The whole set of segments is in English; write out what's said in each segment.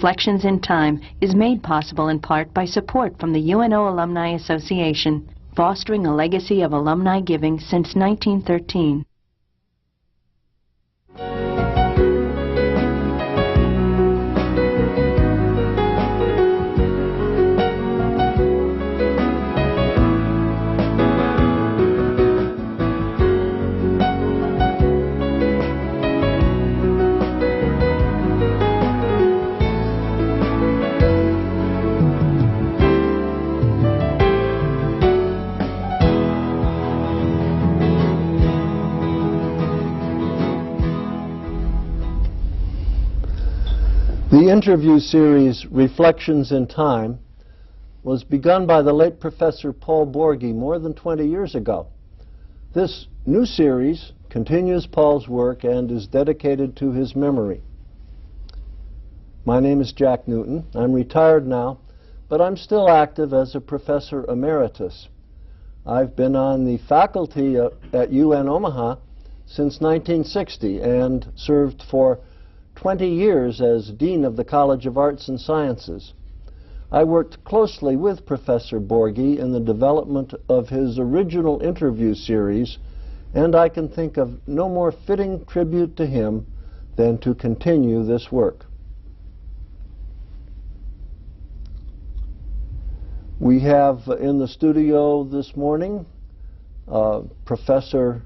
Reflections in Time is made possible in part by support from the UNO Alumni Association, fostering a legacy of alumni giving since 1913. The interview series, Reflections in Time, was begun by the late Professor Paul Borghi more than 20 years ago. This new series continues Paul's work and is dedicated to his memory. My name is Jack Newton. I'm retired now, but I'm still active as a professor emeritus. I've been on the faculty at UN Omaha since 1960 and served for 20 years as Dean of the College of Arts and Sciences. I worked closely with Professor Borghi in the development of his original interview series, and I can think of no more fitting tribute to him than to continue this work. We have in the studio this morning Professor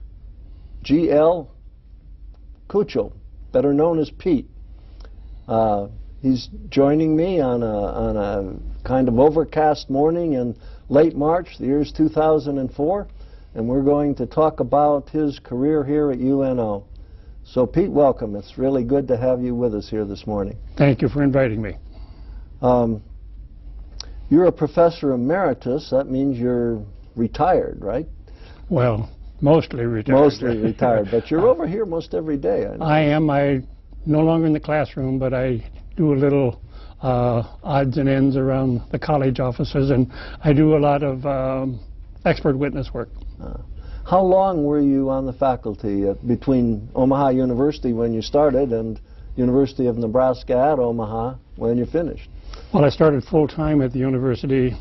G.L. Kuchel, better known as Pete. He's joining me on a kind of overcast morning in late March. The year's 2004, and we're going to talk about his career here at UNO. So Pete, welcome. It's really good to have you with us here this morning. Thank you for inviting me. You're a professor emeritus. That means you're retired, right? Well, mostly retired. Mostly retired, but you're over here most every day. I am. I'm no longer in the classroom, but I do a little odds and ends around the college offices, and I do a lot of expert witness work. How long were you on the faculty between Omaha University when you started and University of Nebraska at Omaha when you finished? Well, I started full-time at the University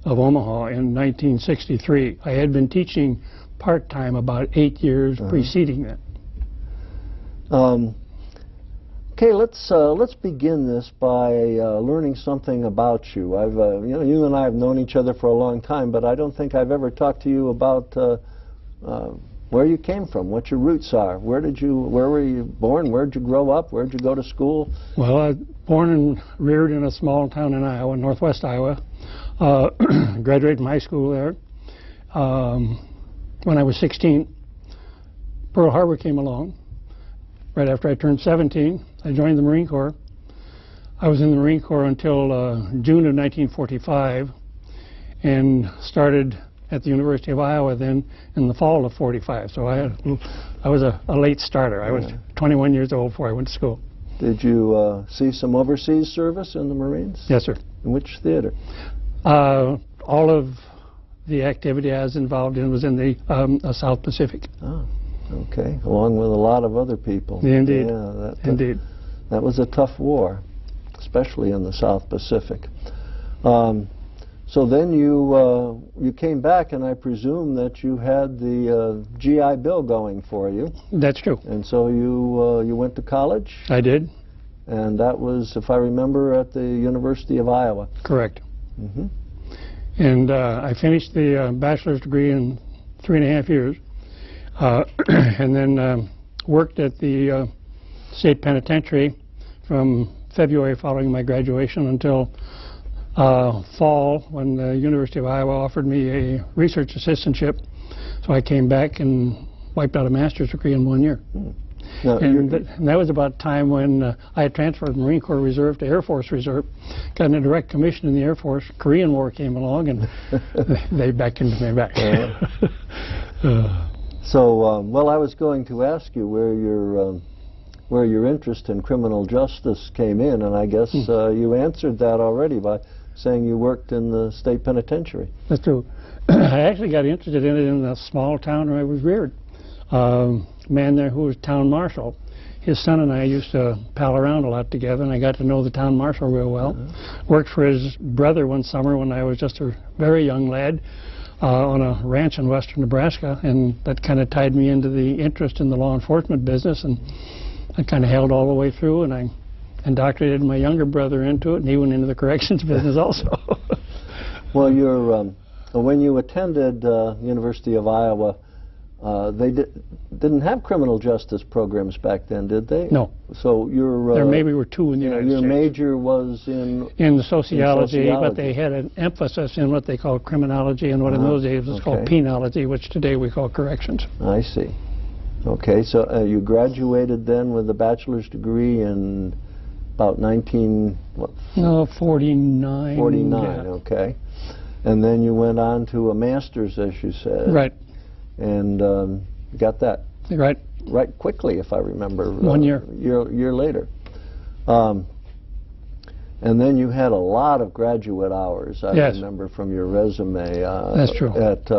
of Omaha in 1963. I had been teaching part-time about 8 years preceding that. Okay, let's begin this by learning something about you. You and I have known each other for a long time, but I don't think I've ever talked to you about where you came from, what your roots are. Where were you born? Where did you grow up? Where did you go to school? Well, I was born and reared in a small town in Iowa, northwest Iowa. Graduated from high school there. When I was 16, Pearl Harbor came along. Right after I turned 17, I joined the Marine Corps. I was in the Marine Corps until June of 1945 and started at the University of Iowa then in the fall of 45. So I was a late starter. I was 21 years old before I went to school. Did you see some overseas service in the Marines? Yes, sir. In which theater? All of the activity I was involved in was in the South Pacific. Oh, okay. Along with a lot of other people. Indeed. Yeah, Indeed. That was a tough war, especially in the South Pacific. So then you came back, and I presume that you had the GI Bill going for you. That's true. And so you went to college? I did. And that was, if I remember, at the University of Iowa. Correct. Mm-hmm. And I finished the bachelor's degree in 3.5 years, and then worked at the state penitentiary from February following my graduation until fall, when the University of Iowa offered me a research assistantship. So I came back and wiped out a master's degree in 1 year. Now, and that was about the time when I had transferred from Marine Corps Reserve to Air Force Reserve, got in a direct commission in the Air Force. Korean War came along, and they beckoned me back. So, well, I was going to ask you where your interest in criminal justice came in, and I guess you answered that already by saying you worked in the state penitentiary. That's true. I actually got interested in it in a small town where I was reared. A man there who was town marshal, his son and I used to pal around a lot together, and I got to know the town marshal real well. Worked for his brother one summer when I was just a very young lad on a ranch in western Nebraska, and that kind of tied me into the interest in the law enforcement business, and I kind of held all the way through, and I indoctrinated my younger brother into it, and he went into the corrections business also. Well, when you attended University of Iowa, they didn't have criminal justice programs back then, did they? No. So there maybe were two in the United States. Your major was in the sociology, but they had an emphasis in what they called criminology, and what in those days was called penology, which today we call corrections. I see. Okay, so you graduated then with a bachelor's degree in about 49. 49. 49, yeah. Okay. And then you went on to a master's, as you said. Right. And got that right quickly, if I remember. 1 year. Year later. And then you had a lot of graduate hours, I remember from your resume. That's true. At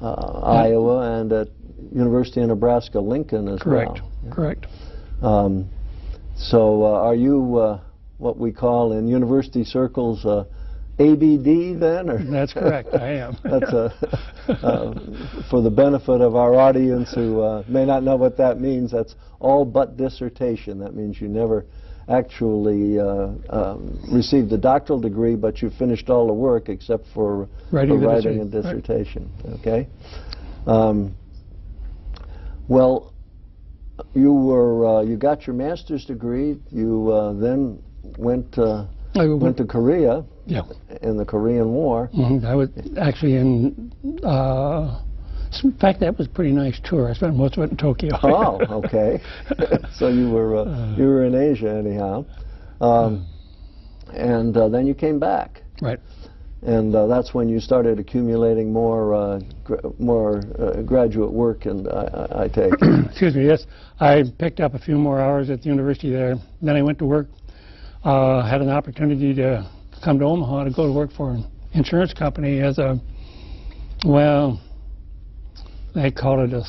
Iowa and at University of Nebraska-Lincoln as well. Correct. So are you what we call in university circles ABD then? Or That's correct, I am. That's for the benefit of our audience who may not know what that means, that's all but dissertation. That means you never actually received a doctoral degree, but you finished all the work except for writing a dissertation. Right. Okay. Well, you got your master's degree. You then went to Korea. Yeah. In the Korean War. I was actually in fact, that was a pretty nice tour. I spent most of it in Tokyo. Oh, okay. So you were in Asia anyhow, and then you came back. Right. And that's when you started accumulating more graduate work, and I take it. Excuse me. Yes, I picked up a few more hours at the university there. Then I went to work. Had an opportunity to come to Omaha to go to work for an insurance company as a, well, they call it a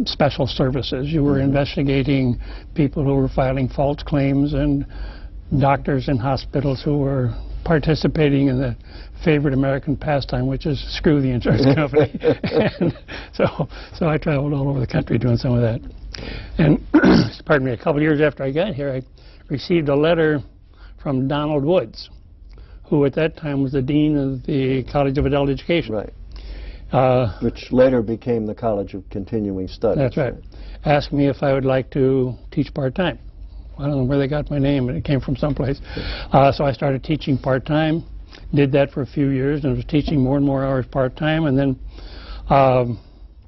special services. You were investigating people who were filing false claims and doctors in hospitals who were participating in the favorite American pastime, which is screw the insurance company. And so I traveled all over the country doing some of that. And pardon me, a couple of years after I got here, I received a letter from Donald Woods, who at that time was the dean of the College of Adult Education. Right. Which later became the College of Continuing Studies. That's right. Asked me if I would like to teach part-time. I don't know where they got my name, but it came from someplace. So I started teaching part-time, did that for a few years, and was teaching more and more hours part-time, and then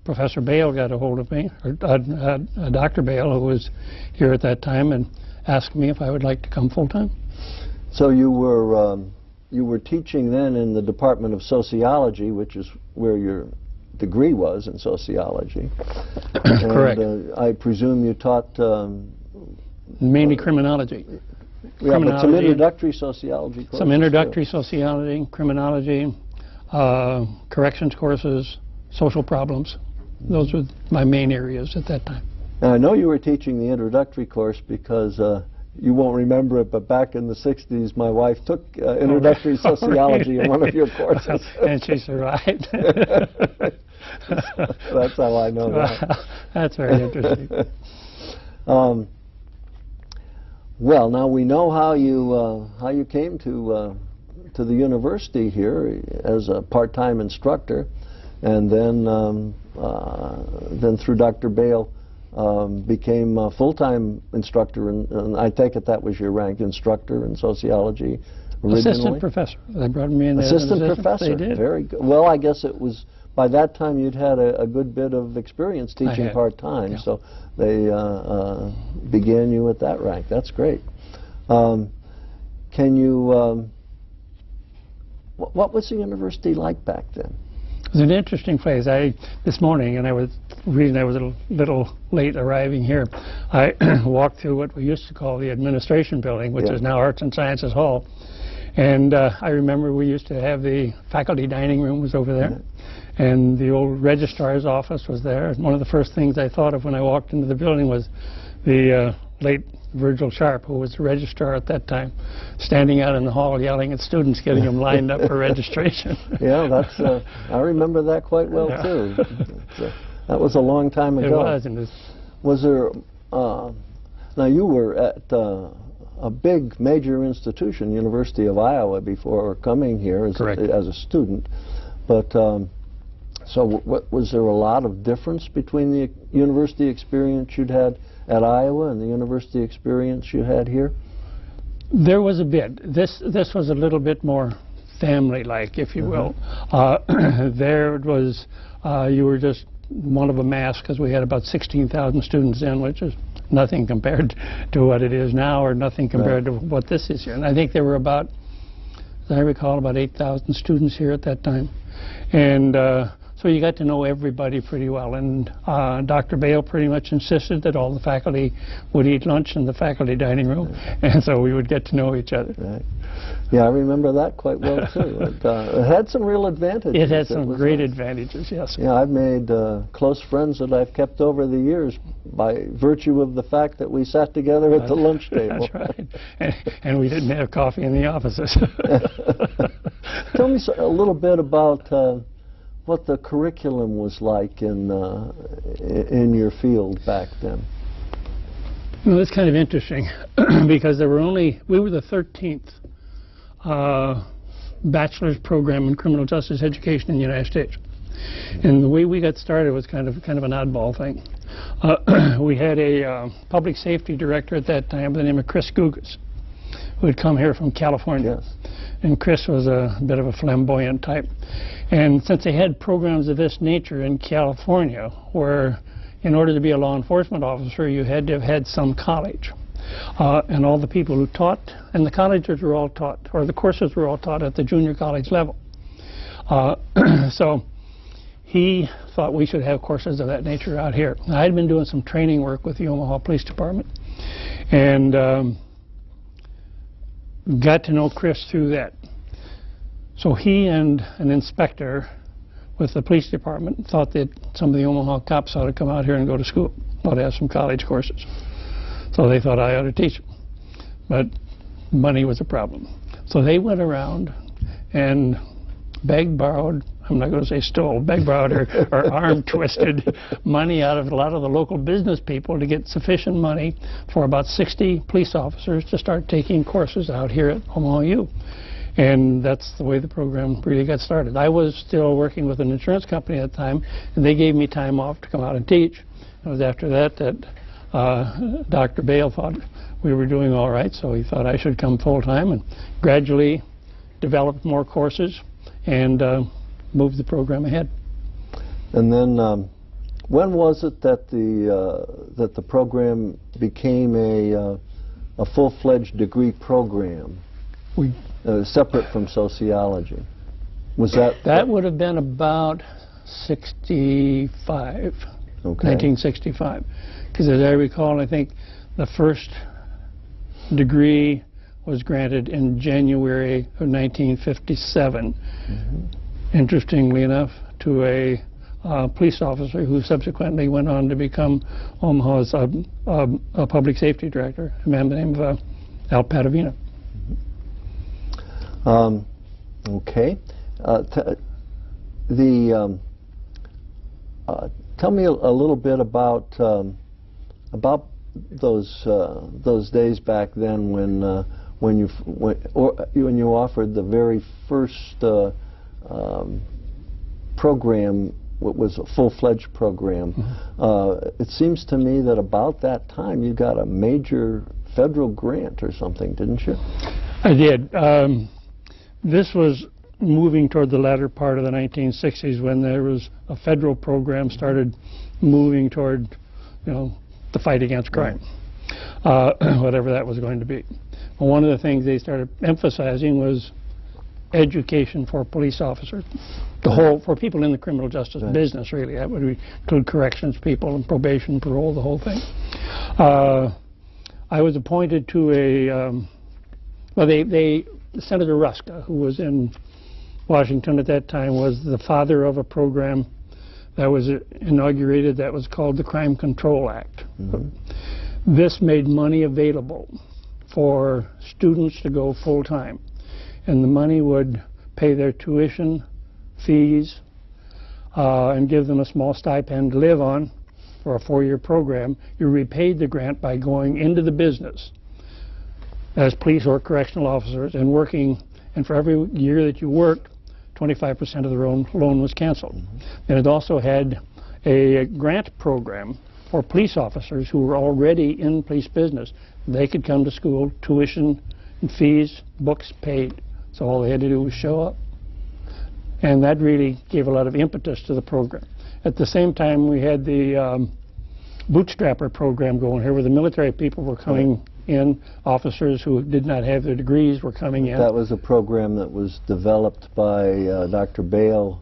Professor Bale got a hold of me, or Dr. Bale, who was here at that time, and asked me if I would like to come full-time. So you were teaching then in the Department of Sociology, which is where your degree was in sociology. Correct. And I presume you taught mainly criminology. Yeah, but some introductory sociology courses. Some introductory sociology, criminology, corrections courses, social problems. Those were my main areas at that time. Now, I know you were teaching the introductory course because you won't remember it, but back in the 60s, my wife took introductory sociology in one of your courses. And she survived. That's how I know that. That's very interesting. Well, now we know how you came to the university here as a part-time instructor, and then through Dr. Bale became a full-time instructor, and I take it that was your rank, instructor in sociology originally? Assistant professor. They brought me in as assistant professor. They did. Very good. Well, I guess it was, by that time you'd had a good bit of experience teaching part-time, so they began you at that rank. That's great. Can you, what was the university like back then? It was an interesting place. This morning, and the reason I was a little late arriving here, I walked through what we used to call the administration building, which is now Arts and Sciences Hall. And I remember we used to have the faculty dining room was over there, and the old registrar's office was there. And one of the first things I thought of when I walked into the building was the late Virgil Sharp, who was the registrar at that time, standing out in the hall yelling at students, getting them lined up for registration. Yeah, that's, I remember that quite well, Yeah. too. That was a long time ago. It was. And Was there, now you were at a big major institution, University of Iowa, before coming here as a student, but so was there a lot of difference between the university experience you'd had at Iowa and the university experience you had here? There was a bit. This was a little bit more family-like, if you will. There it was, you were just one of a mass, because we had about 16,000 students in, which is nothing compared to what it is now, or nothing compared to what this is here. And I think there were about, as I recall, about 8,000 students here at that time. And so you got to know everybody pretty well. And Dr. Bale pretty much insisted that all the faculty would eat lunch in the faculty dining room. And so we would get to know each other. Right. Yeah, I remember that quite well, too. It had some real advantages. It had some great advantages, yes. Yeah, I've made close friends that I've kept over the years by virtue of the fact that we sat together at the lunch table. That's right. And we didn't have coffee in the offices. Tell me a little bit about what the curriculum was like in your field back then. Well, that's kind of interesting because we were the 13th bachelor's program in criminal justice education in the United States. And the way we got started was kind of an oddball thing. We had a public safety director at that time by the name of Criss Library, who had come here from California. Yes. And Criss was a bit of a flamboyant type. And since they had programs of this nature in California, where in order to be a law enforcement officer, you had to have had some college. And all the people who taught, and the colleges were all taught, or the courses were all taught at the junior college level. So he thought we should have courses of that nature out here. I had been doing some training work with the Omaha Police Department, and got to know Criss through that. So he and an inspector with the police department thought that some of the Omaha cops ought to come out here and go to school, ought to have some college courses. So they thought I ought to teach them. But money was a problem. So they went around and begged, borrowed, I'm not going to say stole, begged, borrowed, or arm-twisted money out of a lot of the local business people to get sufficient money for about 60 police officers to start taking courses out here at Omaha U. And that's the way the program really got started. I was still working with an insurance company at the time, and they gave me time off to come out and teach. It was after that that Dr. Bale thought we were doing all right, so he thought I should come full-time, and gradually developed more courses and moved the program ahead. And then when was it that the program became a full-fledged degree program, separate from sociology? Was that? That would have been about 65, 1965. Because as I recall, I think the first degree was granted in January of 1957. Interestingly enough, to a police officer who subsequently went on to become Omaha's public safety director, a man by the name of Al Padavina. Tell me a little bit about those days back then when you offered the very first program. What was a full-fledged program. It seems to me that about that time you got a major federal grant or something, didn't you? I did. This was moving toward the latter part of the 1960s when there was a federal program started moving toward, the fight against crime, whatever that was going to be. Well, one of the things they started emphasizing was education for police officers, for people in the criminal justice business, really. That would include corrections people and probation, parole, the whole thing. I was appointed to Senator Ruska, who was in Washington at that time, was the father of a program that was inaugurated that was called the Crime Control Act. This made money available for students to go full-time, and the money would pay their tuition, fees, and give them a small stipend to live on for a 4-year program. You repaid the grant by going into the business as police or correctional officers and working, and for every year that you worked, 25% of the loan was canceled. And it also had a grant program for police officers who were already in police business. They could come to school, tuition and fees, books paid. So all they had to do was show up. And that really gave a lot of impetus to the program. At the same time, we had the bootstrapper program going here, where the military people were coming in. Officers who did not have their degrees were coming in. That was a program that was developed by Dr. Bale,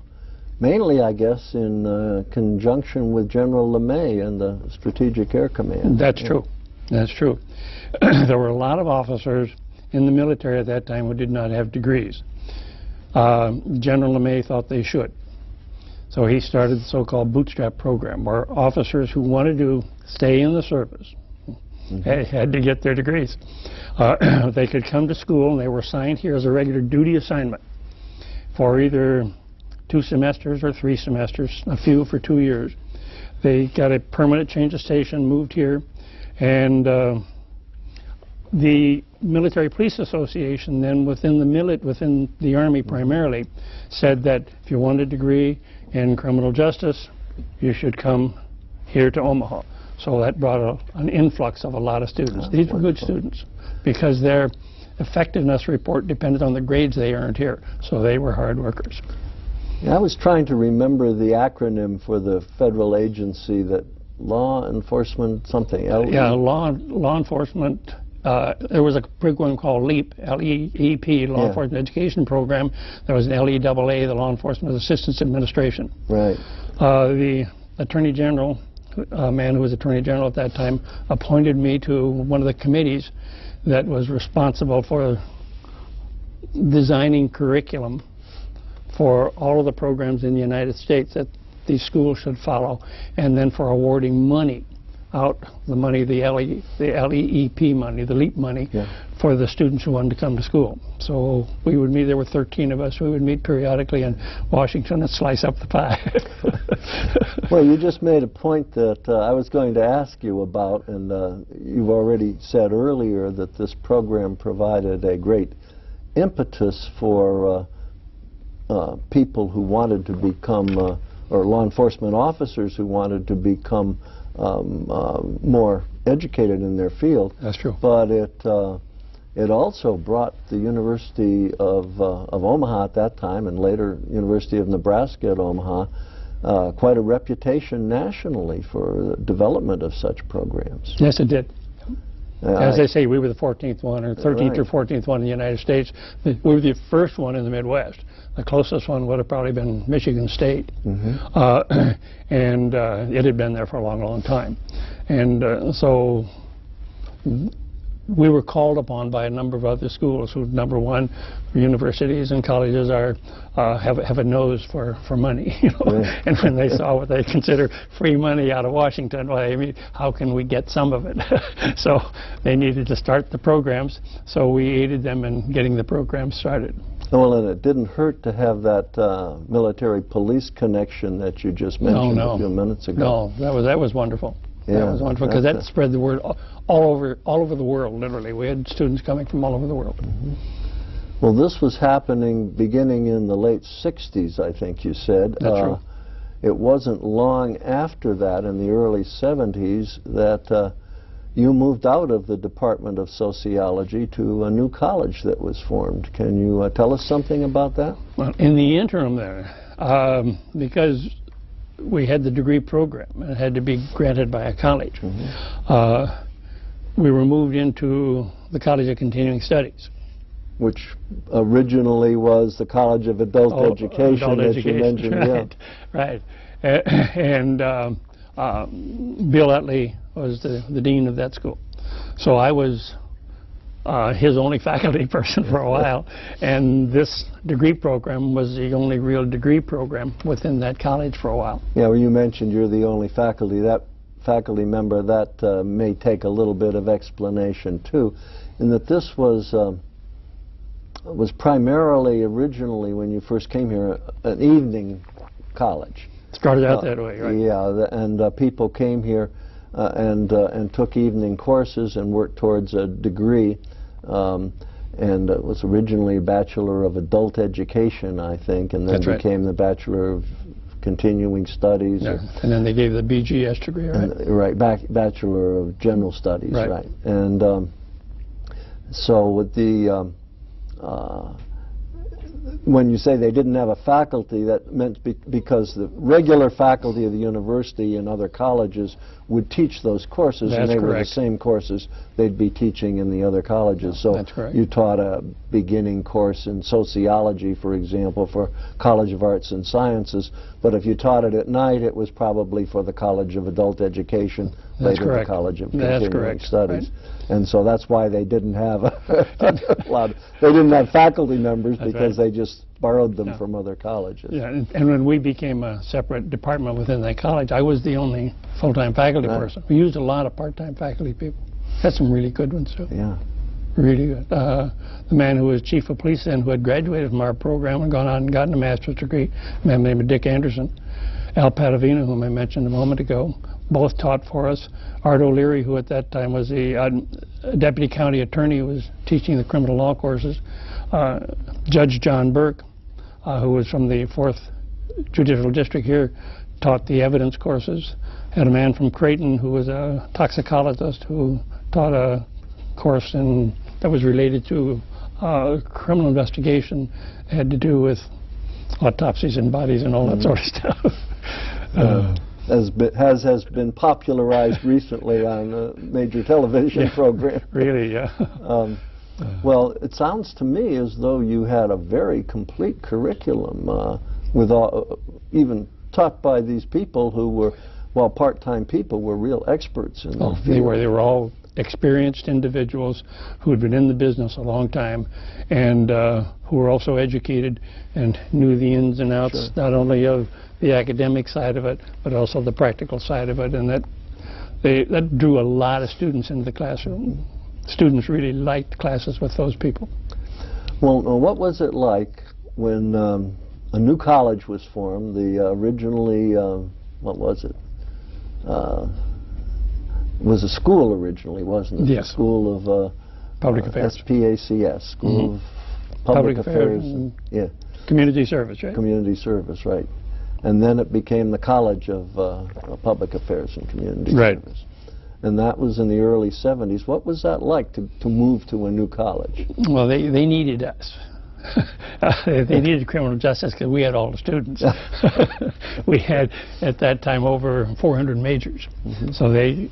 mainly, I guess, in conjunction with General LeMay and the Strategic Air Command. That's true. That's true. There were a lot of officers in the military at that time who did not have degrees. General LeMay thought they should. So he started the so-called bootstrap program, where officers who wanted to stay in the service had to get their degrees. They could come to school, and they were assigned here as a regular duty assignment for either 2 semesters or 3 semesters, a few for 2 years. They got a permanent change of station, moved here, and the Military Police Association then within the Army primarily said that if you want a degree in criminal justice, you should come here to Omaha. So that brought an influx of a lot of students. These were good students because their effectiveness report depended on the grades they earned here. So they were hard workers. Yeah, I was trying to remember the acronym for the federal agency that law enforcement something. Yeah, law enforcement. There was a big one called LEAP, L-E-E-P, Law Enforcement Education Program. There was an LEAA, the Law Enforcement Assistance Administration. Right. The Attorney General, a man who was Attorney General at that time, appointed me to one of the committees that was responsible for designing curriculum for all of the programs in the United States that these schools should follow, and then for awarding money out, the money, the LEEP money, the LEAP money, for the students who wanted to come to school. So we would meet, there were 13 of us, we would meet periodically in Washington and slice up the pie. Well, you just made a point that I was going to ask you about, and you've already said earlier that this program provided a great impetus for people who wanted to become, or law enforcement officers who wanted to become more educated in their field. That's true. But it also brought the University of Omaha at that time, and later University of Nebraska at Omaha, quite a reputation nationally for the development of such programs. Yes, it did. As I say, we were the 14th one, or 13th or 14th one in the United States. We were the first one in the Midwest. The closest one would have probably been Michigan State. And it had been there for a long, long time. And so we were called upon by a number of other schools who, number one, universities and colleges are have a nose for money, you know. And when they saw what they consider free money out of Washington, well, I mean, how can we get some of it? So they needed to start the programs, so we aided them in getting the program started. Well, and it didn't hurt to have that military police connection that you just mentioned a few minutes ago. No, that was wonderful. Yeah, that was wonderful, because that spread the word all over the world, literally. We had students coming from all over the world. Well, this was happening beginning in the late 60s, I think you said. That's true. It wasn't long after that, in the early 70s, that you moved out of the Department of Sociology to a new college that was formed. Can you tell us something about that? Well, in the interim there, because we had the degree program, and it had to be granted by a college, we were moved into the College of Continuing Studies, which originally was the College of Adult Education that you mentioned. Right. And Bill Utley was the dean of that school. So I was his only faculty person for a while, and this degree program was the only real degree program within that college for a while. Yeah, well, you mentioned you're the only faculty. That faculty member, that may take a little bit of explanation too, in that this was primarily, originally, when you first came here, an evening college. Started out that way, right? Yeah, and people came here and took evening courses and worked towards a degree. And it was originally a Bachelor of Adult Education, I think, and then became the Bachelor of Continuing Studies. Yeah. And then they gave the BGS degree, right? Right, Bachelor of General Studies, right. And so with the when you say they didn't have a faculty, that meant because the regular faculty of the university and other colleges would teach those courses, and they were the same courses they'd be teaching in the other colleges. So you taught a beginning course in sociology, for example, for College of Arts and Sciences, but if you taught it at night, it was probably for the College of Adult Education, later the College of Continuing Studies. And so that's why they didn't have they didn't have faculty members, because they just borrowed them from other colleges. Yeah, and when we became a separate department within that college, I was the only full-time faculty person. We used a lot of part-time faculty people. Had some really good ones too. Yeah. Really good. The man who was chief of police then, who had graduated from our program and gone on and gotten a master's degree, a man named Dick Anderson, Al Padavina, whom I mentioned a moment ago, both taught for us. Art O'Leary, who at that time was the deputy county attorney, who was teaching the criminal law courses. Judge John Burke, who was from the 4th Judicial District here, taught the evidence courses. Had a man from Creighton who was a toxicologist who taught a course that was related to criminal investigation. It had to do with autopsies and bodies and all that sort of stuff. Has been popularized recently on a major television program. Really, yeah. Well, it sounds to me as though you had a very complete curriculum, with even taught by these people who were, well, part-time people, were real experts in the field. They were all experienced individuals who had been in the business a long time, and who were also educated and knew the ins and outs, not only of the academic side of it, but also the practical side of it, and that drew a lot of students into the classroom. Students really liked classes with those people. Well, what was it like when a new college was formed? The originally, what was it? It was a school originally, wasn't it? Yes. The School of Public Affairs. SPACS, School of Public Affairs. And Community Service, right? Community Service, right. And then it became the College of Public Affairs and Community Service. And that was in the early 70s. What was that like to move to a new college? Well, they needed us. They needed criminal justice because we had all the students. We had, at that time, over 400 majors. So they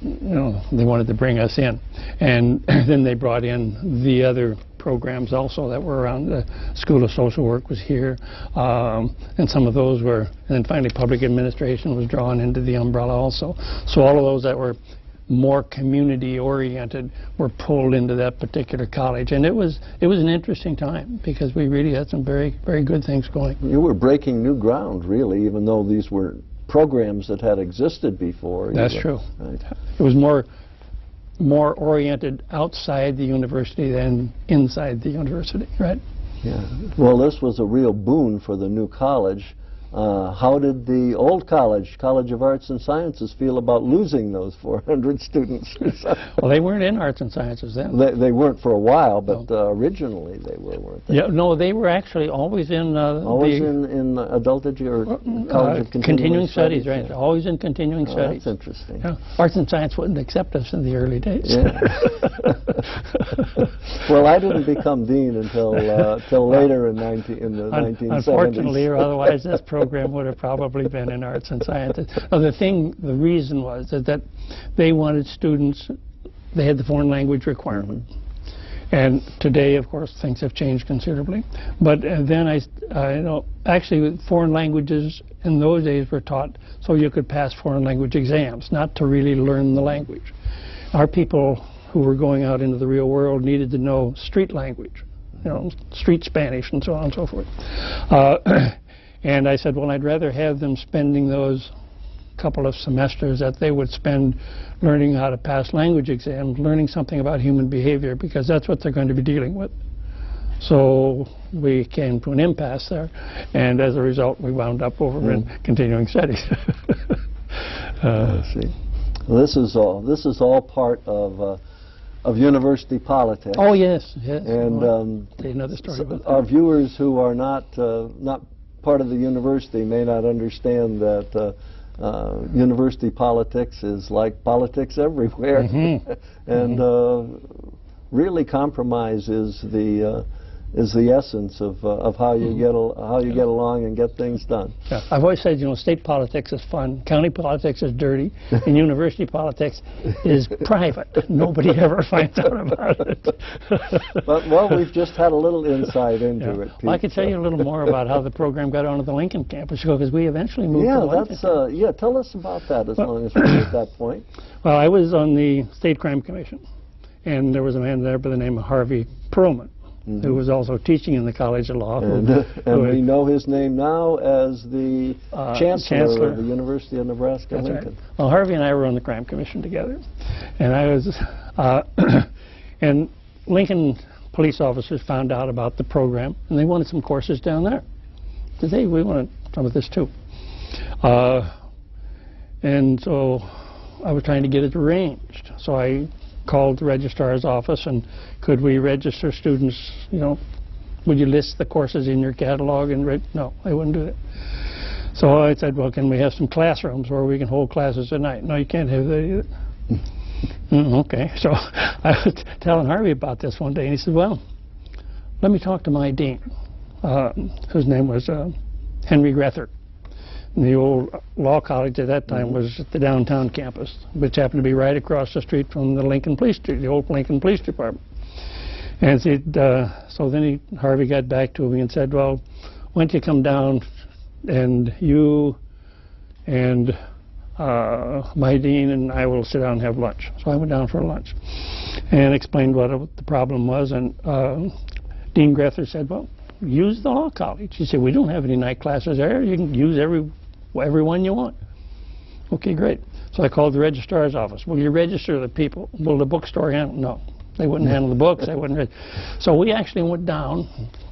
wanted to bring us in. And then they brought in the other programs also that were around. The School of Social Work was here, and some of those were, and then finally public administration was drawn into the umbrella also. So all of those that were more community oriented were pulled into that particular college, and it was an interesting time because we really had some very good things going. You were breaking new ground, really, even though these were programs that had existed before. That's true. Right. It was more oriented outside the university than inside the university, right? Yeah. Well, this was a real boon for the new college. How did the old college, College of Arts and Sciences, feel about losing those 400 students? Well, they weren't in arts and sciences then. They weren't for a while, but originally they were, weren't they? Yeah, no, they were actually always in in adult education or College of Continuing Studies, right? Yeah. Always in continuing studies. That's interesting. Yeah. Arts and science wouldn't accept us in the early days. Yeah. Well, I didn't become dean until later in the 1970s. Unfortunately, or otherwise, this program would have probably been in arts and sciences. Now, the reason was that they wanted students. They had the foreign language requirement. And today, of course, things have changed considerably. But then actually, foreign languages in those days were taught so you could pass foreign language exams, not to really learn the language. Our people who were going out into the real world needed to know street language, street Spanish and so on and so forth. And I said, well, I'd rather have them spending those couple of semesters that they would spend learning how to pass language exams, learning something about human behavior, because that's what they're going to be dealing with. So we came to an impasse there, and as a result, we wound up over in continuing studies. See, well, this is all part of university politics. Oh yes, yes. And tell you another story about that. Our viewers who are not part of the university may not understand that university politics is like politics everywhere, and really compromise is the essence of how you get along and get things done. Yeah. I've always said, you know, state politics is fun, county politics is dirty, and university politics is private. Nobody ever finds out about it. But, well, we've just had a little insight into it, Pete. Well, I could tell you a little more about how the program got onto the Lincoln campus, because we eventually moved to Lincoln. Yeah, tell us about that as long as we're at that point. Well, I was on the State Crime Commission, and there was a man there by the name of Harvey Perlman, who was also teaching in the College of Law. And we know his name now as the Chancellor of the University of Nebraska-Lincoln. Right. Well, Harvey and I were on the Crime Commission together, and I was, and Lincoln police officers found out about the program, and they wanted some courses down there. Said, hey, we want some of this too. And so I was trying to get it arranged. So I called the registrar's office, and could we register students, you know, would you list the courses in your catalog? And no, they wouldn't do that. So I said, well, can we have some classrooms where we can hold classes at night? No, you can't have that either. Okay, so I was telling Harvey about this one day, and he said, well, let me talk to my dean, whose name was Henry Grether. And the old law college at that time was at the downtown campus, which happened to be right across the street from the Lincoln Police, the old Lincoln Police Department. And so then Harvey got back to me and said, well, why don't you come down, and you and my dean and I will sit down and have lunch. So I went down for lunch and explained what the problem was, and Dean Grether said, well, use the law college. He said, we don't have any night classes there. You can use every one you want. Okay, great. So I called the registrar's office. Will you register the people? Will the bookstore handle? No. They wouldn't handle the books. They wouldn't. So we actually went down,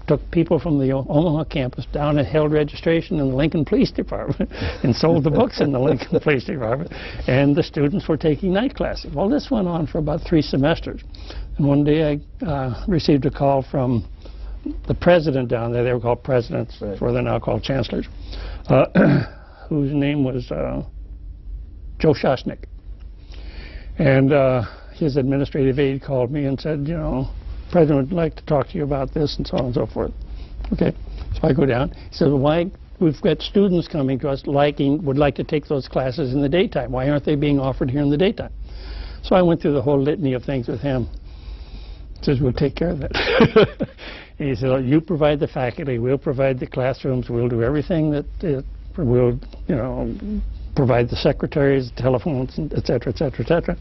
took people from the Omaha campus down and held registration in the Lincoln Police Department and sold the books in the Lincoln Police Department. And the students were taking night classes. Well, this went on for about 3 semesters. And one day I received a call from the president down there. They were called presidents, right, where they're now called chancellors, whose name was Joe Shoshnick. And his administrative aide called me and said, you know, the president would like to talk to you about this, and so on and so forth. Okay, so I go down. He said, well, why, we've got students coming to us would like to take those classes in the daytime. Why aren't they being offered here in the daytime? So I went through the whole litany of things with him. He says, we'll take care of that. And he said, well, you provide the faculty, we'll provide the classrooms, we'll do everything that we'll, you know, provide the secretaries, telephones, et cetera, et cetera, et cetera.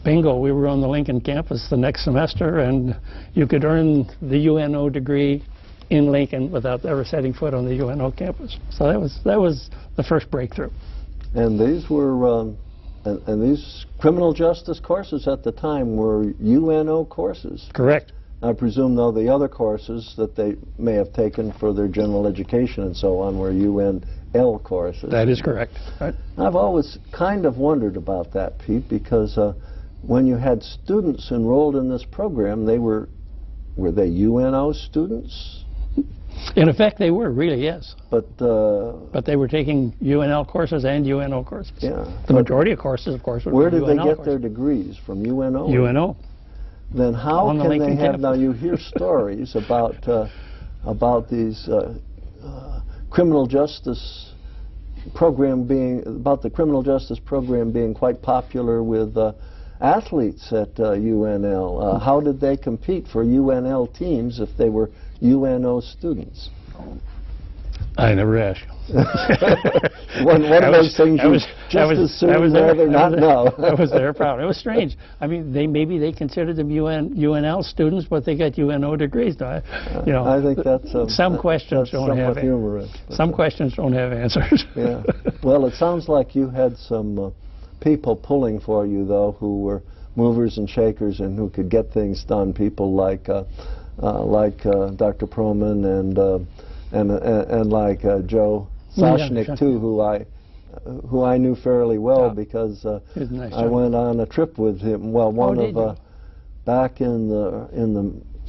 Bingo, we were on the Lincoln campus the next semester, and you could earn the UNO degree in Lincoln without ever setting foot on the UNO campus. So that was the first breakthrough. And these were, and these criminal justice courses at the time were UNO courses. Correct. I presume, though, the other courses that they may have taken for their general education and so on were UNL courses. That is correct. Right. I've always kind of wondered about that, Pete, because when you had students enrolled in this program, were they UNO students? In effect, they were, really, yes. But they were taking UNL courses and UNO courses. Yeah. The majority of courses, of course, were where did UNL they get courses. their degrees? From UNO? UNO. Then how On the can Lincoln they have, campus. now you hear stories about these criminal justice program about the criminal justice program being quite popular with athletes at UNL. How did they compete for UNL teams if they were UNO students? I never asked. one of those things you just as soon rather not know. I was there proud. It was strange. I mean, maybe they considered them UNL students, but they got UNO degrees. I think that's some questions don't have humorous. Some questions don't have answers. Yeah. Well, it sounds like you had some people pulling for you, though, who were movers and shakers and who could get things done. People like Dr. Proman and like Joe Soshnick too, who I knew fairly well because nice I went on a trip with him. Well, back in the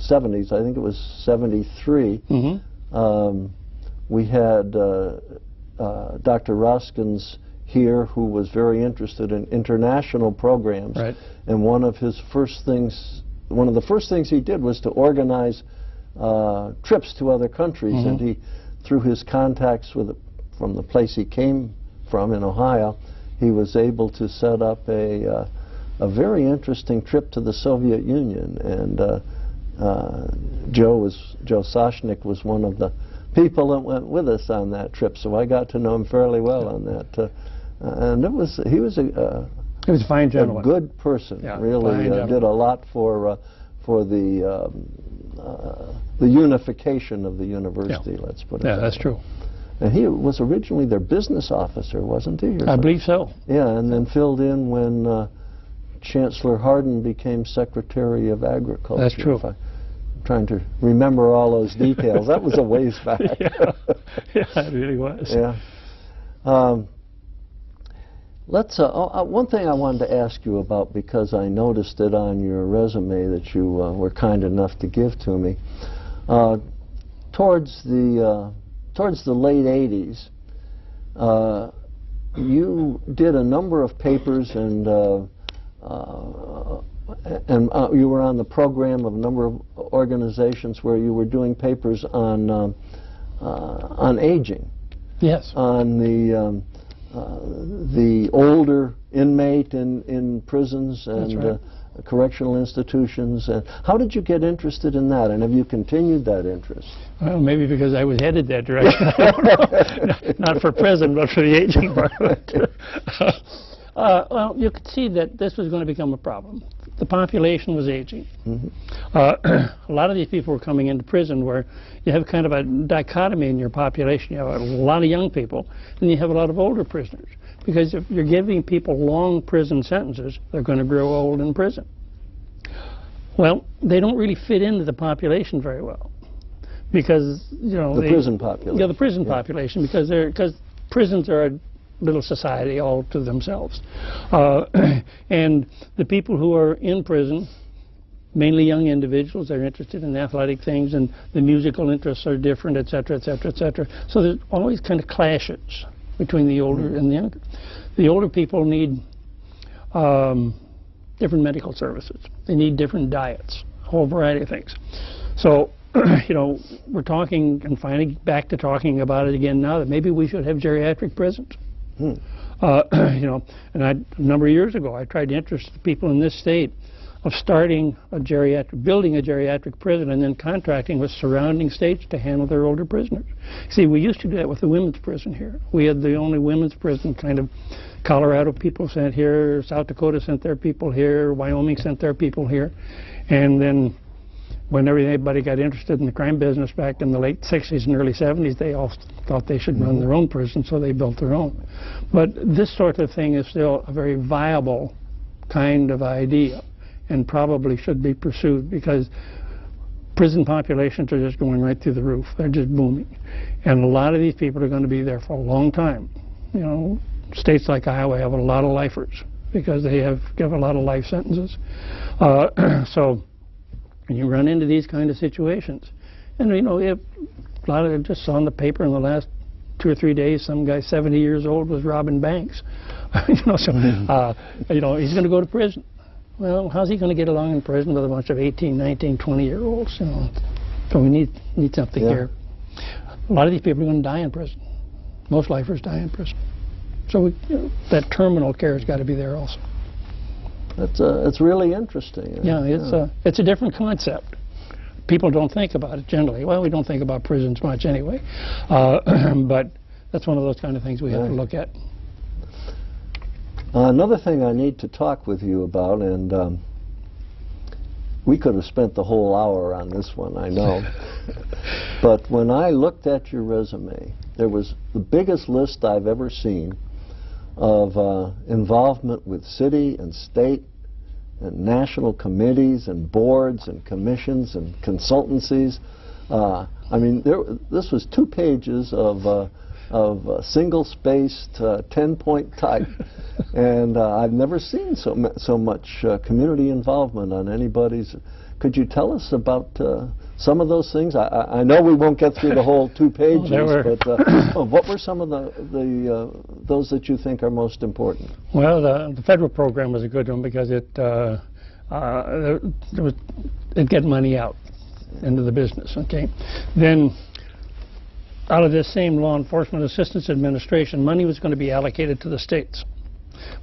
70s, I think it was 73. We had Dr. Roskins here, who was very interested in international programs, right. And one of the first things he did was to organize trips to other countries, and he, through his contacts from the place he came from in Ohio, he was able to set up a very interesting trip to the Soviet Union, and Joe Soshnick was one of the people that went with us on that trip, so I got to know him fairly well on that. And he was a fine gentleman, a good person. Yeah, really did a lot for the unification of the university. Yeah. Let's put it. Yeah, that's true. And he was originally their business officer, wasn't he? I believe so. Yeah, and then filled in when Chancellor Hardin became Secretary of Agriculture. That's true. I'm trying to remember all those details. That was a ways back. Yeah, it really was. Yeah. One thing I wanted to ask you about, because I noticed it on your resume that you were kind enough to give to me. Towards the late 80s, you did a number of papers, and you were on the program of a number of organizations where you were doing papers on aging. Yes. On the older inmate in prisons and right. Correctional institutions. How did you get interested in that, and have you continued that interest? Well, maybe because I was headed that direction. I don't know. Not for prison, but for the aging part of it. Well, you could see that this was going to become a problem. The population was aging. A lot of these people were coming into prison where you have kind of a dichotomy in your population. You have a lot of young people, and you have a lot of older prisoners. Because if you're giving people long prison sentences, they're going to grow old in prison. Well, they don't really fit into the population very well. Because, the prison population. Yeah, the prison population, because prisons are a little society all to themselves. And the people who are in prison, mainly young individuals, they're interested in athletic things, and the musical interests are different, et cetera, et cetera, et cetera. So there's always kind of clashes between the older and the younger. The older people need different medical services. They need different diets, a whole variety of things. So, we're talking and finally back to talking about it again now, that maybe we should have geriatric prisons. And a number of years ago, I tried to interest the people in this state of building a geriatric prison and then contracting with surrounding states to handle their older prisoners. See, we used to do that with the women's prison here. We had the only women's prison, kind of. Colorado people sent here, South Dakota sent their people here, Wyoming sent their people here, and then when everybody got interested in the crime business back in the late 60s and early 70s, they all thought they should run their own prison, so they built their own. But this sort of thing is still a very viable kind of idea, and probably should be pursued, because prison populations are just going right through the roof. They're just booming. And a lot of these people are going to be there for a long time. States like Iowa have a lot of lifers because they give a lot of life sentences. So you run into these kind of situations. And a lot of it just saw in the paper in the last 2 or 3 days, some guy 70 years old was robbing banks. He's going to go to prison. Well, how's he going to get along in prison with a bunch of 18, 19, 20-year-olds? So we need something here. A lot of these people are going to die in prison. Most lifers die in prison. So that terminal care has got to be there also. It's really interesting. Yeah, it's a different concept. people don't think about it generally. Well, we don't think about prisons much anyway, but that's one of those kind of things we have to look at. Another thing I need to talk with you about, and we could have spent the whole hour on this one, I know. But when I looked at your resume, there was the biggest list I've ever seen of involvement with city and state and national committees and boards and commissions and consultancies. I mean, this was 2 pages of single-spaced 10-point type, and I've never seen so much community involvement on anybody's. Could you tell us about some of those things? I know we won't get through the whole 2 pages, but what were some of those that you think are most important? Well, the federal program was a good one because it get money out into the business. Okay, then out of this same Law Enforcement Assistance Administration, money was going to be allocated to the states.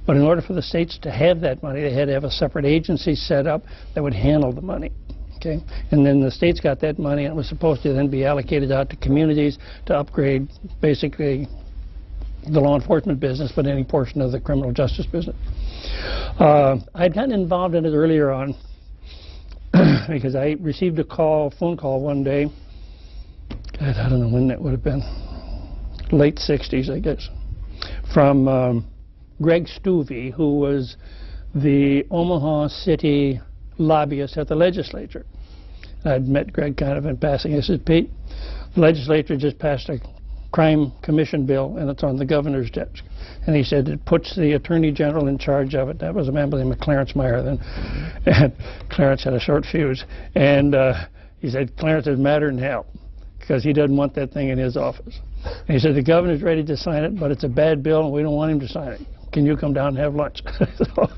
But in order for the states to have that money, they had to have a separate agency set up that would handle the money. Okay? And then the states got that money, and it was supposed to then be allocated out to communities to upgrade basically the law enforcement business, but any portion of the criminal justice business. I'd gotten involved in it earlier on because I received a phone call one day. God, I don't know when that would have been. Late 60s, I guess. From Greg Stuvey, who was the Omaha City lobbyist at the legislature. I'd met Greg kind of in passing. I said, Pete, the legislature just passed a crime commission bill, and it's on the governor's desk. And he said it puts the attorney general in charge of it. That was a man by the name of Clarence Meyer then. And Clarence had a short fuse. And he said, Clarence is madder than hell, because he doesn't want that thing in his office. And he said, the governor's ready to sign it, but it's a bad bill, and we don't want him to sign it. Can you come down and have lunch? So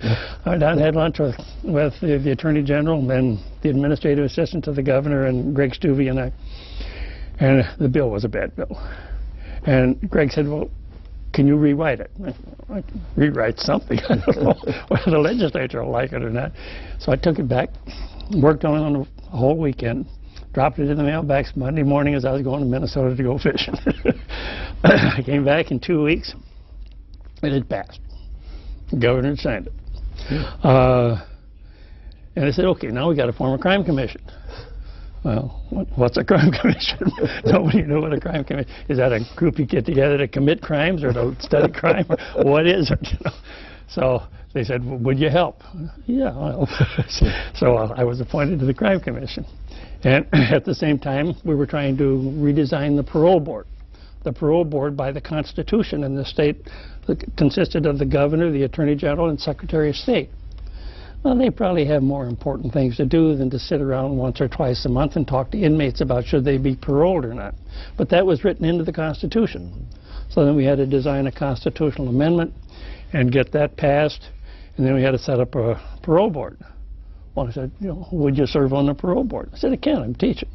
I went down and had lunch with the Attorney General, and then the administrative assistant to the governor, and Greg Stuvey and I. And the bill was a bad bill. And Greg said, well, can you rewrite it? I can rewrite something. I don't know whether the legislature will like it or not. So I took it back, worked on it a whole weekend, dropped it in the mailbox Monday morning as I was going to Minnesota to go fishing. I came back in 2 weeks, and it passed. The governor signed it. And I said, okay, now we got to form a crime commission. Well, what's a crime commission? Nobody knew what a crime commission is. That a group you get together to commit crimes or to study crime? Or what is it? You know? So they said, well, would you help? Yeah, I'll help. So I was appointed to the crime commission. And at the same time, we were trying to redesign the parole board. The parole board, by the Constitution in the state, consisted of the governor, the attorney general, and secretary of state. Well, they probably have more important things to do than to sit around once or twice a month and talk to inmates about should they be paroled or not. But that was written into the Constitution. So then we had to design a constitutional amendment and get that passed, and then we had to set up a parole board. Well, I said, you know, would you serve on the parole board? I said, I can, I'm teaching.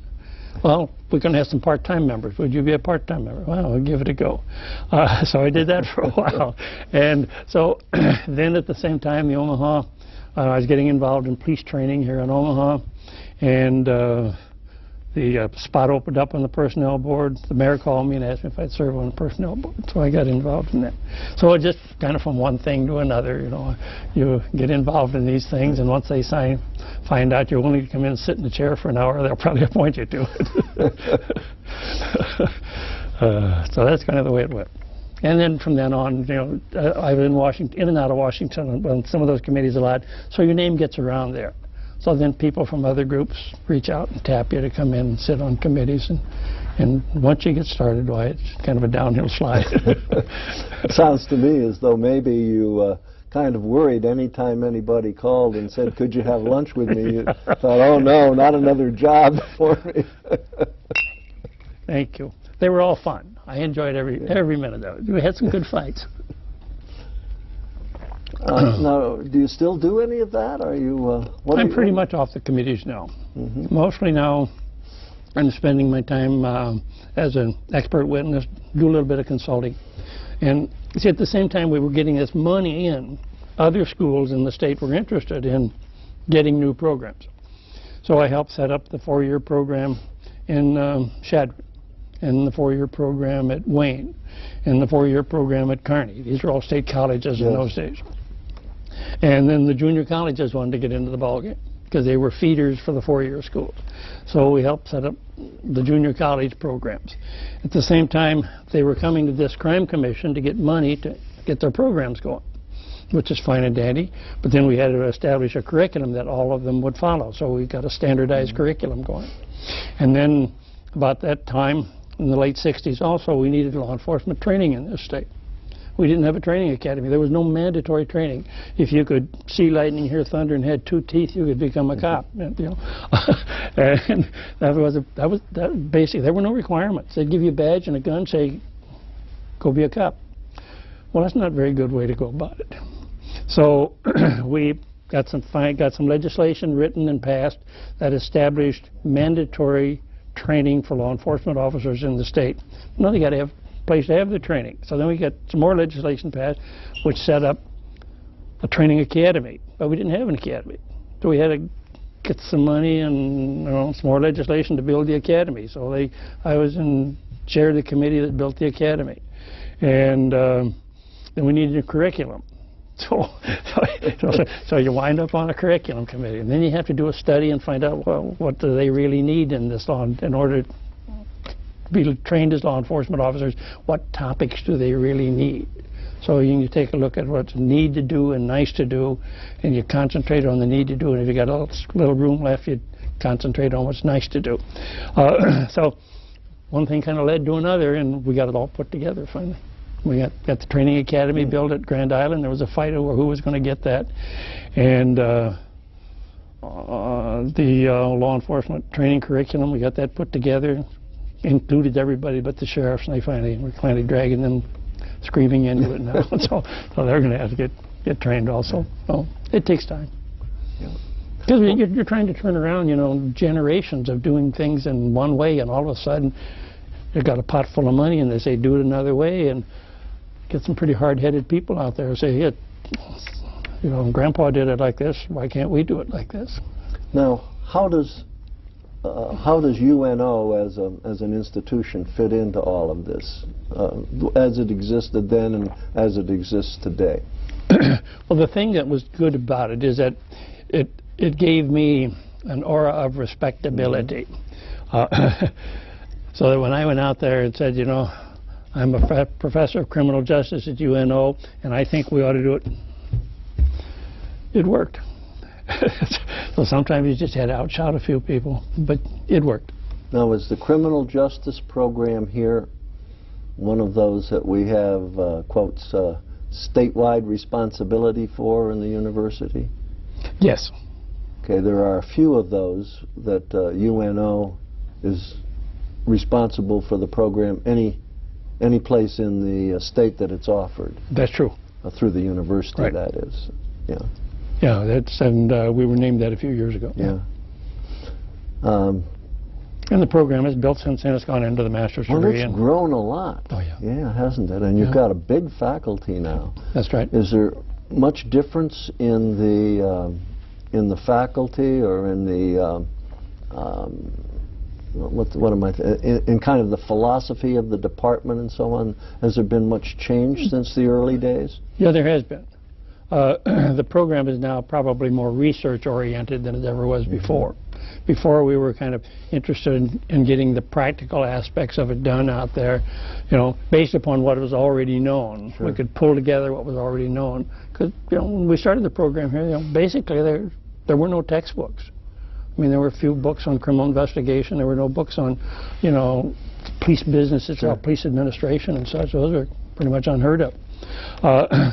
Well, we're going to have some part-time members. Would you be a part-time member? Well, I'll give it a go. So I did that for a while. And so then at the same time, the Omaha, I was getting involved in police training here in Omaha, and the spot opened up on the personnel board. The mayor called me and asked me if I'd serve on the personnel board, so I got involved in that. So it just kind of from one thing to another, you know, you get involved in these things, and once they find out you're willing to come in and sit in the chair for an hour, they'll probably appoint you to it. So that's kind of the way it went. And then from then on, you know, I've been in and out of Washington on some of those committees a lot, so your name gets around there. So then people from other groups reach out and tap you to come in and sit on committees, and once you get started, why, it's kind of a downhill slide. It sounds to me as though maybe you kind of worried any time anybody called and said, could you have lunch with me? You thought, oh no, not another job for me. Thank you. They were all fun. I enjoyed every minute of it. We had some good fights. Now, do you still do any of that? Are you? I'm pretty much off the committees now. Mm-hmm. Mostly now, I'm spending my time as an expert witness, do a little bit of consulting, and see, at the same time we were getting this money in, other schools in the state were interested in getting new programs. So I helped set up the 4-year program in Shadron, and the 4-year program at Wayne, and the 4-year program at Kearney. These are all state colleges in those days. And then the junior colleges wanted to get into the ballgame because they were feeders for the 4-year schools. So we helped set up the junior college programs. At the same time, they were coming to this crime commission to get money to get their programs going, which is fine and dandy. But then we had to establish a curriculum that all of them would follow. So we got a standardized curriculum going. And then about that time, in the late 60s also, we needed law enforcement training in this state. We didn't have a training academy. There was no mandatory training. If you could see lightning, hear thunder, and had 2 teeth, you could become a cop. You know, and that basically there were no requirements. They'd give you a badge and a gun, say, go be a cop. Well, that's not a very good way to go about it. So we got some legislation written and passed that established mandatory training for law enforcement officers in the state. Now they got to have a place to have the training. So then we got some more legislation passed, which set up a training academy. But we didn't have an academy, so we had to get some money and some more legislation to build the academy. So I was in chair of the committee that built the academy, and then we needed a curriculum. So you wind up on a curriculum committee, and then you have to do a study and find out, well, what do they really need in this law in order to be trained as law enforcement officers. What topics do they really need? So you take a look at what's need to do and nice to do, and you concentrate on the need to do. And if you got a little room left, you concentrate on what's nice to do. So one thing kind of led to another, and we got it all put together finally. We got the training academy built at Grand Island. There was a fight over who was going to get that. And the law enforcement training curriculum, we got that put together, included everybody but the sheriffs, and we're finally dragging them screaming into it now. so they're going to have to get trained also. So it takes time. Because you're trying to turn around, generations of doing things in one way, and all of a sudden they've got a pot full of money and they say do it another way, and get some pretty hard-headed people out there who say, yeah, Grandpa did it like this, why can't we do it like this? Now, how does UNO as an institution fit into all of this, as it existed then and as it exists today? Well, the thing that was good about it is that it gave me an aura of respectability. So that when I went out there and said, I'm a professor of criminal justice at UNO, and I think we ought to do it, it worked. So sometimes you just had to outshout a few people, but it worked. Now, is the criminal justice program here one of those that we have, quotes, statewide responsibility for in the university? Yes. Okay, there are a few of those that UNO is responsible for the program any place in the state that it's offered. That's true. Through the university, right. That is. Yeah. Yeah, and we were named that a few years ago. Yeah. And the program is built since then. It's gone into the master's degree. Well, it's grown a lot. Oh, yeah. Yeah, hasn't it? And you've got a big faculty now. That's right. Is there much difference in the faculty or in the in kind of the philosophy of the department and so on? Has there been much change since the early days? Yeah, there has been. The program is now probably more research-oriented than it ever was before. Before, we were kind of interested in getting the practical aspects of it done out there, based upon what was already known. Sure. We could pull together what was already known. Because, when we started the program here, basically there were no textbooks. I mean, there were a few books on criminal investigation. There were no books on, police business itself, sure. Police administration and such. Those are pretty much unheard of.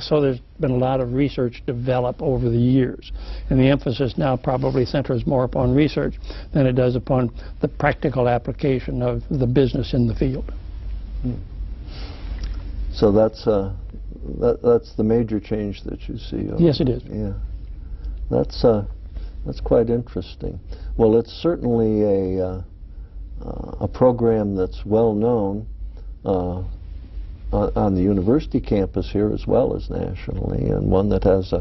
So there's been a lot of research developed over the years. And the emphasis now probably centers more upon research than it does upon the practical application of the business in the field. So that's the major change that you see. Yes, it is. Yeah. That's quite interesting. Well, it's certainly a program that's well known on the university campus here as well as nationally, and one that has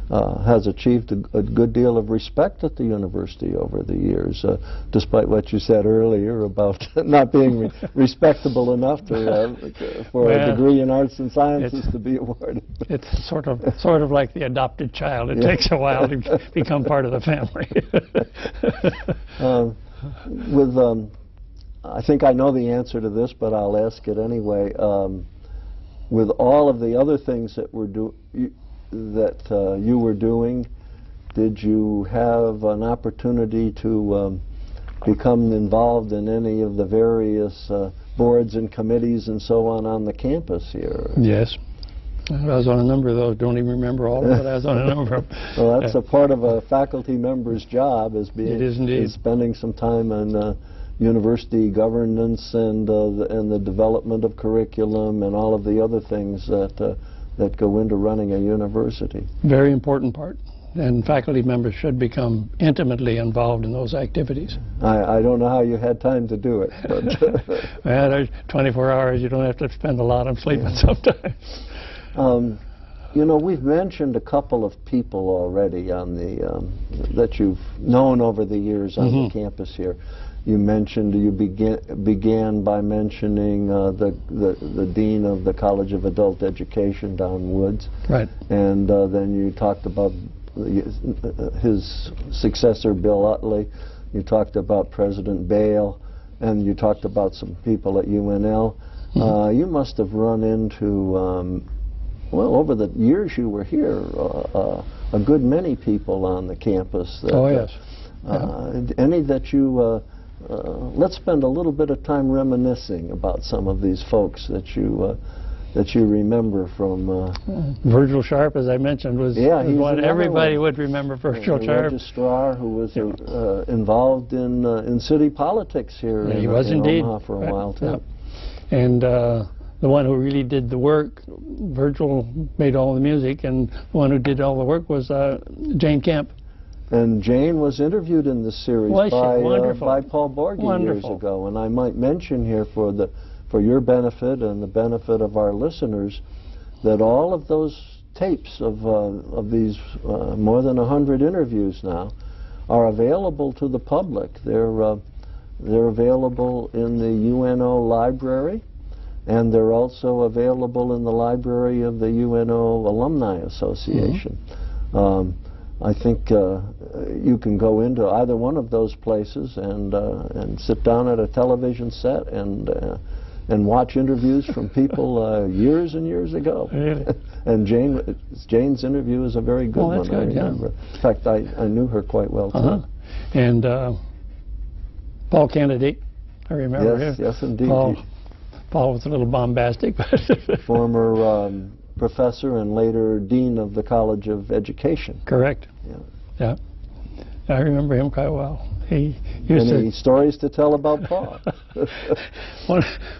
has achieved a good deal of respect at the university over the years, despite what you said earlier about not being respectable enough for a degree in arts and sciences to be awarded. It's sort of like the adopted child. It takes a while to become part of the family. I think I know the answer to this, but I'll ask it anyway. With all of the other things that you were doing, did you have an opportunity to become involved in any of the various boards and committees and so on the campus here? Yes. I was on a number of those. Don't even remember all of it. I was on a number of them. Well, that's a part of a faculty member's job, is spending some time in university governance and the development of curriculum and all of the other things that go into running a university. Very important part. And faculty members should become intimately involved in those activities. I don't know how you had time to do it. But well, there's 24 hours. You don't have to spend a lot on sleeping sometimes. You know, we've mentioned a couple of people already on that you've known over the years on the campus here. You mentioned, you began by mentioning the Dean of the College of Adult Education, Don Woods. Right. And then you talked about his successor, Bill Utley. You talked about President Bale, and you talked about some people at UNL. You must have run into, well, over the years you were here, a good many people on the campus. That, yes. Any that you... let's spend a little bit of time reminiscing about some of these folks that you remember from. Virgil Sharp, as I mentioned, was one everybody would remember. Virgil Sharp, registrar who was involved in city politics here. He was indeed Omaha for a while too. And the one who really did the work, Virgil made all the music, and the one who did all the work was Jane Kemp. And Jane was interviewed in this series by Paul Borge years ago. And I might mention here for your benefit and the benefit of our listeners that all of those tapes of these more than 100 interviews now are available to the public. They're available in the UNO library, and they're also available in the library of the UNO Alumni Association. I think you can go into either one of those places and sit down at a television set and watch interviews from people years and years ago. Really? And Jane's interview is a very good one. That's good, I remember. In fact, I knew her quite well too. And Paul Kennedy, I remember him. Yes, indeed. Paul was a little bombastic, but former professor and later dean of the College of Education. Correct. Yeah. I remember him quite well. He used Any stories to tell about Paul?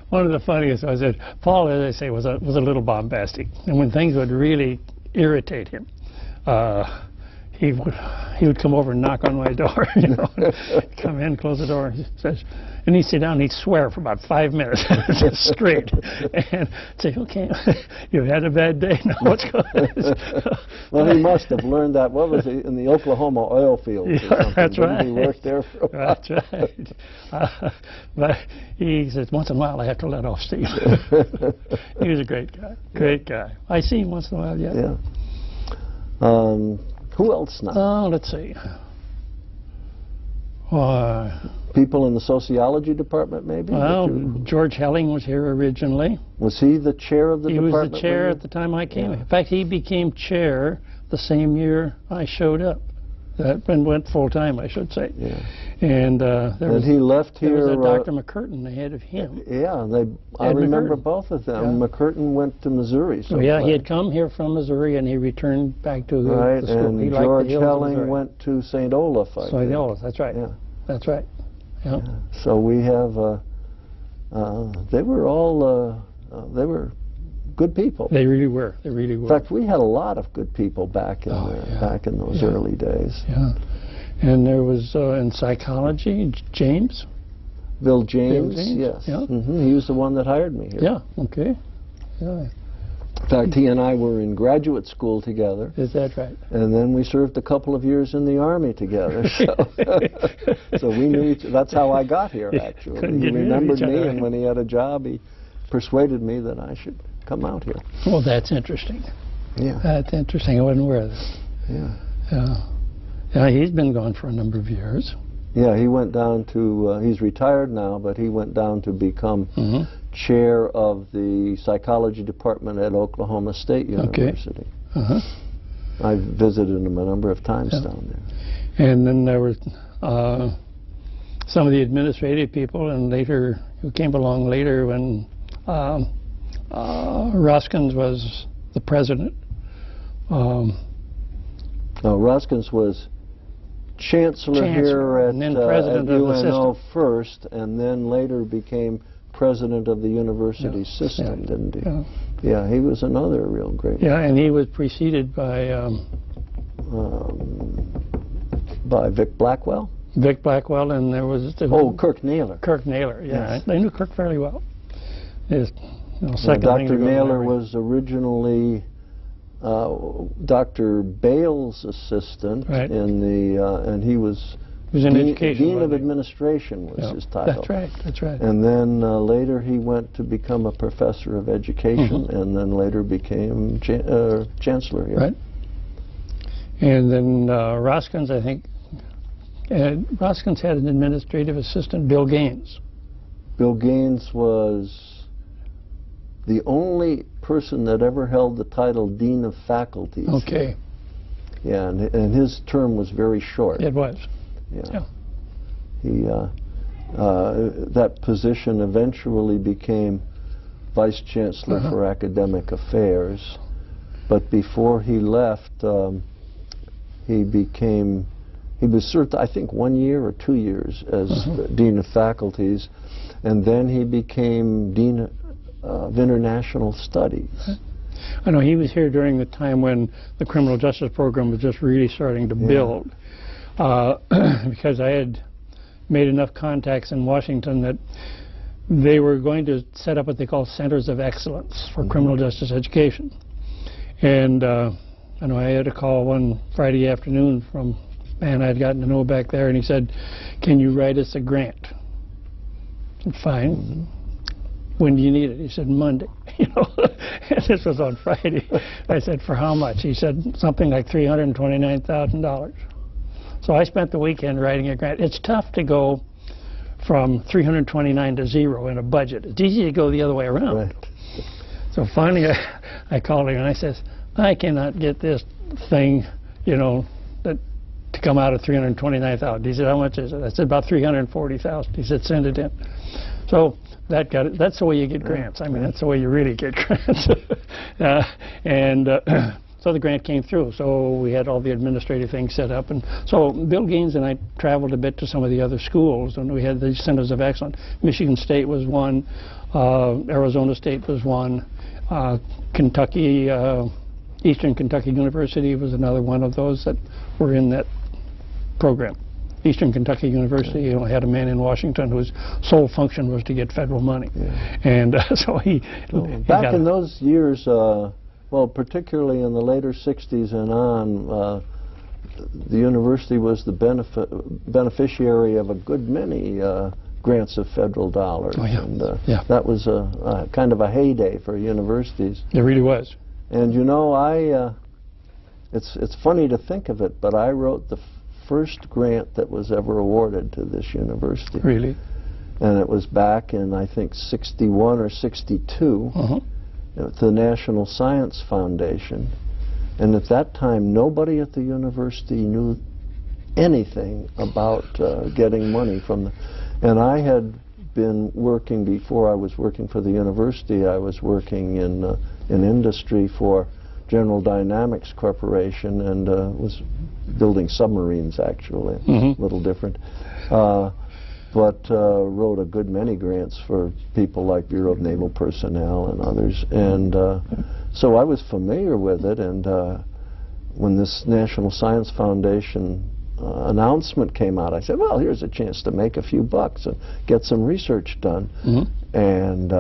one of the funniest was that Paul, as I say, was a little bombastic, and when things would really irritate him, he would come over and knock on my door, you know, come in, close the door, and he'd sit down and he'd swear for about 5 minutes, just straight, and say, okay, you had a bad day, now what's going on? Well, he must have learned that, what was he, in the Oklahoma oil fields or something. That's right. He worked there for a while. That's right. But he says, once in a while I have to let off steam. He was a great guy. I see him once in a while, Yeah. Who else now? Let's see. People in the sociology department, maybe? Well, George Helling was here originally. Was he the chair of the department? He was the chair at the time I came. In fact, he became chair the same year I showed up. That went full-time, I should say. Yeah. And he left here. There was a Dr. McCurtain ahead of him. Yeah, I remember both of them. Yeah. McCurtain went to Missouri. So yeah, he had come here from Missouri, and he returned back to the school. And he George Helling went to St. Olaf. St. Olaf, that's right. Yeah. That's right. Yeah. So we have, they were all, they were good people. They really were. They really were. In fact, we had a lot of good people back in back in those early days. Yeah. And there was in psychology, James. Bill James, yes. Yeah. He was the one that hired me here. Yeah. Okay. Yeah. In fact, he and I were in graduate school together. Is that right? And then we served a couple of years in the Army together. So we knew that's how I got here, actually. He remembered me, and when he had a job, he persuaded me that I should come out here. Well, that's interesting. Yeah. That's interesting. I wasn't aware of that. Yeah. Yeah, he's been gone for a number of years. Yeah, he went down to, he's retired now, but he went down to become chair of the psychology department at Oklahoma State University. Okay. I've visited him a number of times down there. And then there were some of the administrative people, and later, who came along later when Roskins was the president. Roskins was chancellor here at UNO first, and then later became president of the university system, didn't he? Yeah, he was another real great. Yeah, and he was preceded by Vic Blackwell. Vic Blackwell, and there was Kirk Naylor. Kirk Naylor, yeah, yes. I knew Kirk fairly well. Dr. Naylor was originally Dr. Bale's assistant in the, and he was in education. Dean of Administration was his title. That's right. That's right. And then later he went to become a professor of education, and then later became chancellor here. Right. And then Roskins, I think, Roskins had an administrative assistant, Bill Gaines. Bill Gaines was the only person that ever held the title Dean of Faculties. Okay. Yeah, and his term was very short. It was. Yeah. He that position eventually became Vice Chancellor for Academic Affairs, but before he left, he was served, I think, 1 year or 2 years as Dean of Faculties, and then he became Dean of International Studies. I know he was here during the time when the criminal justice program was just really starting to build, because I had made enough contacts in Washington that they were going to set up what they call centers of excellence for criminal justice education. And I know I had a call one Friday afternoon from a man I'd gotten to know back there, and he said, "Can you write us a grant?" I said, "Fine." "When do you need it?" He said, "Monday." And this was on Friday. I said, "For how much?" He said, "Something like $329,000. So I spent the weekend writing a grant. It's tough to go from 329 to 0 in a budget. It's easy to go the other way around. Right. So finally I called him and I says, "I cannot get this thing, to come out of 329,000. He said, "How much is it?" I said, "About 340,000. He said, "Send it in." So that got it. That's the way you get grants. I mean, that's the way you really get grants. So the grant came through. So we had all the administrative things set up. And so Bill Gaines and I traveled a bit to some of the other schools, and we had these centers of excellence. Michigan State was one. Arizona State was one. Kentucky, Eastern Kentucky University was another one of those that were in that program. Eastern Kentucky University had a man in Washington whose sole function was to get federal money. And so he back in those years, well, particularly in the later 60s and on, the university was the beneficiary of a good many grants of federal dollars. And that was a kind of a heyday for universities. It really was. And it's funny to think of it, but I wrote the first grant that was ever awarded to this university. Really? And it was back in, I think, 61 or 62. The National Science Foundation, and at that time nobody at the university knew anything about getting money from the, and I had been working, before I was working for the university, I was working in industry for General Dynamics Corporation, and was building submarines, actually, a little different. But wrote a good many grants for people like Bureau of Naval Personnel and others. And so I was familiar with it, and when this National Science Foundation announcement came out, I said, well, here's a chance to make a few bucks and get some research done. And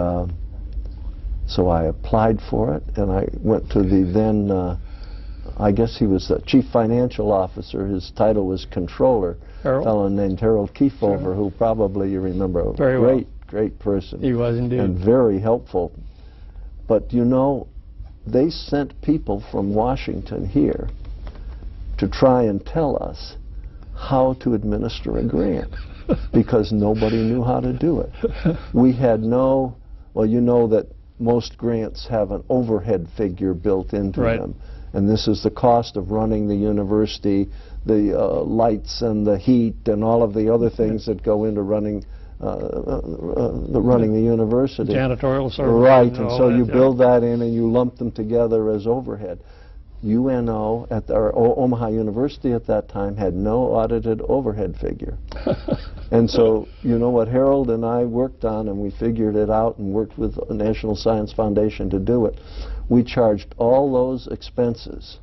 So I applied for it, and I went to the then, I guess he was the chief financial officer. His title was controller. Harold? A fellow named Harold Kiefover, Sure. who probably you remember. Very well. Great person. He was indeed. And very helpful. But you know, they sent people from Washington here to try and tell us how to administer a grant because nobody knew how to do it. We had no, well, you know that most grants have an overhead figure built into Right. them. And this is the cost of running the university, the lights and the heat and all of the other things that go into running the university. Janitorial service. Right, and all so that, you yeah. build that in and you lump them together as overhead. UNO, or Omaha University at that time, had no audited overhead figure. And so, you know what Harold and I worked on, and we figured it out and worked with the National Science Foundation to do it. We charged all those expenses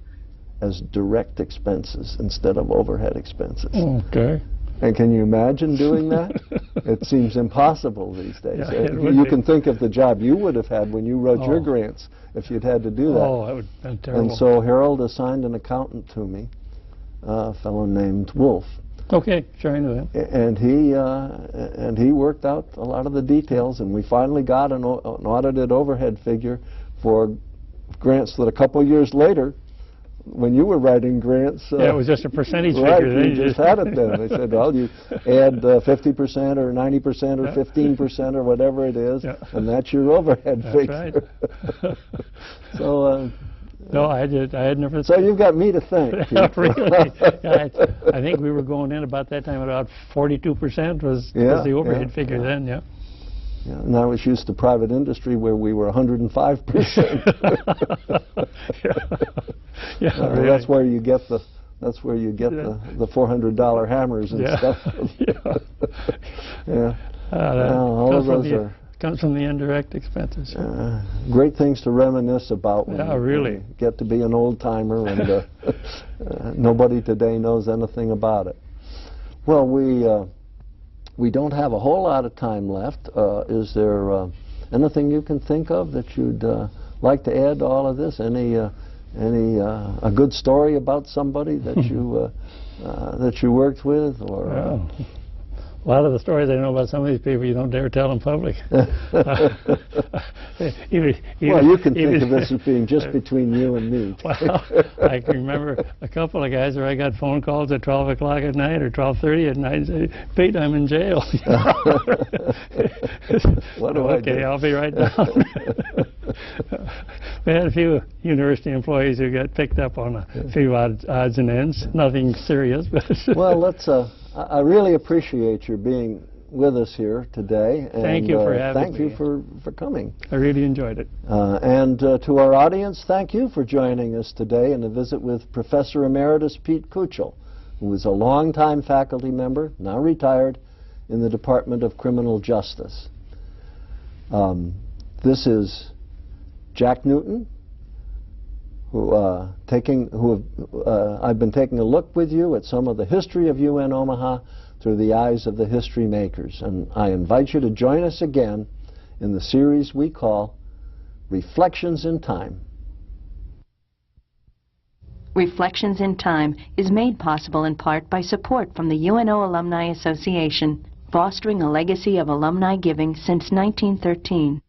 as direct expenses instead of overhead expenses. Okay. And can you imagine doing that? It seems impossible these days. Yeah, it would You be. can think of the job you would have had when you wrote your Oh. grants if you'd had to do that. Oh, that would have been terrible. And so Harold assigned an accountant to me, a fellow named Wolf. Okay, sure, I knew him. And he worked out a lot of the details, and we finally got an audited overhead figure for grants that a couple of years later, when you were writing grants, Yeah, it was just a percentage right, figure. Then you just had it then. They said, well, you add 50% or 90% or Yeah. 15% or whatever it is, Yeah. and that's your overhead That's figure. right. So, No, I had never. so you've got me to thank. Yeah, Pete. really? Yeah, I think we were going in about that time about 42% was Yeah, the overhead yeah, figure yeah. then, yeah. Yeah, and I was used to private industry where we were 105%. Yeah, really. That's where you get the the $400 hammers and Yeah. stuff. Yeah. Yeah. That Well, all of comes from those the- are comes from the indirect expenses. great things to reminisce about when Yeah, you really. get to be an old timer, and nobody today knows anything about it. Well, we don't have a whole lot of time left. Is there anything you can think of that you'd like to add to all of this? Any a good story about somebody that you worked with, or? Well, a lot of the stories I know about some of these people, you don't dare tell in public. Well, you can think of this as being just between you and me. Well, I can remember a couple of guys where I got phone calls at 12 o'clock at night or 12:30 at night and say, Pete, I'm in jail. What do I do? Okay, I'll be right down. We had a few university employees who got picked up on a few odds and ends. Nothing serious, but Well, let's. I really appreciate your being with us here today. And, Thank you for having thank me. you for coming. I really enjoyed it. And to our audience, thank you for joining us today in a visit with Professor Emeritus Pete Kuchel, who is a longtime faculty member, now retired, in the Department of Criminal Justice. This is Jack Newton, I've been taking a look with you at some of the history of UN Omaha through the eyes of the history makers. And I invite you to join us again in the series we call Reflections in Time. Reflections in Time is made possible in part by support from the UNO Alumni Association, fostering a legacy of alumni giving since 1913.